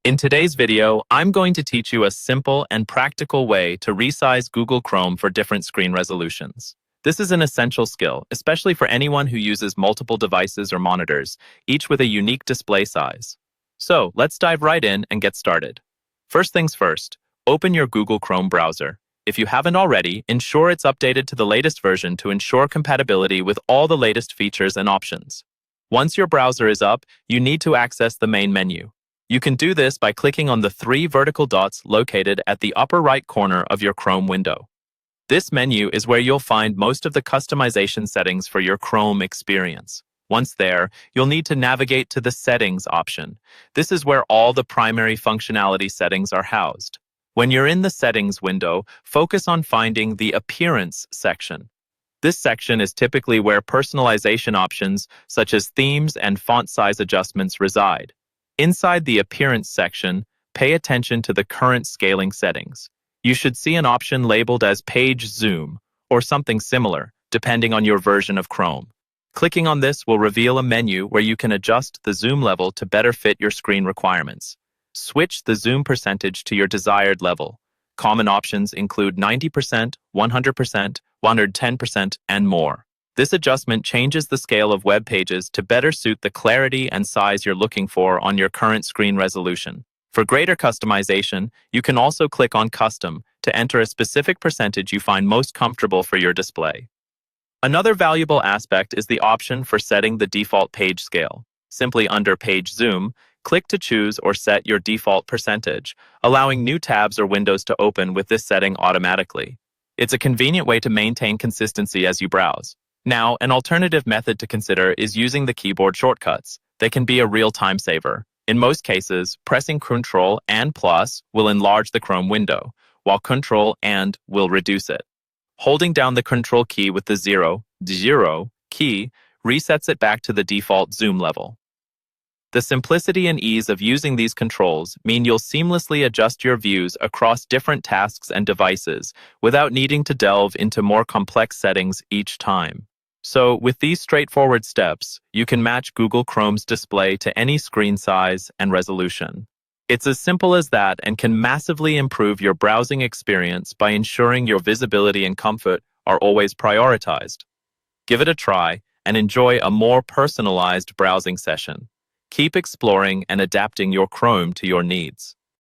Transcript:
In today's video, I'm going to teach you a simple and practical way to resize Google Chrome for different screen resolutions. This is an essential skill, especially for anyone who uses multiple devices or monitors, each with a unique display size. So, let's dive right in and get started. First things first, open your Google Chrome browser. If you haven't already, ensure it's updated to the latest version to ensure compatibility with all the latest features and options. Once your browser is up, you need to access the main menu. You can do this by clicking on the three vertical dots located at the upper right corner of your Chrome window. This menu is where you'll find most of the customization settings for your Chrome experience. Once there, you'll need to navigate to the Settings option. This is where all the primary functionality settings are housed. When you're in the Settings window, focus on finding the Appearance section. This section is typically where personalization options, such as themes and font size adjustments, reside. Inside the Appearance section, pay attention to the current scaling settings. You should see an option labeled as Page Zoom, or something similar, depending on your version of Chrome. Clicking on this will reveal a menu where you can adjust the zoom level to better fit your screen requirements. Switch the zoom percentage to your desired level. Common options include 90%, 100%, 110%, and more. This adjustment changes the scale of web pages to better suit the clarity and size you're looking for on your current screen resolution. For greater customization, you can also click on Custom to enter a specific percentage you find most comfortable for your display. Another valuable aspect is the option for setting the default page scale. Simply under Page Zoom, click to choose or set your default percentage, allowing new tabs or windows to open with this setting automatically. It's a convenient way to maintain consistency as you browse. Now, an alternative method to consider is using the keyboard shortcuts. They can be a real time saver. In most cases, pressing Ctrl and plus will enlarge the Chrome window, while Ctrl and will reduce it. Holding down the Ctrl key with the 0 key resets it back to the default zoom level. The simplicity and ease of using these controls mean you'll seamlessly adjust your views across different tasks and devices without needing to delve into more complex settings each time. So, with these straightforward steps, you can match Google Chrome's display to any screen size and resolution. It's as simple as that and can massively improve your browsing experience by ensuring your visibility and comfort are always prioritized. Give it a try and enjoy a more personalized browsing session. Keep exploring and adapting your Chrome to your needs.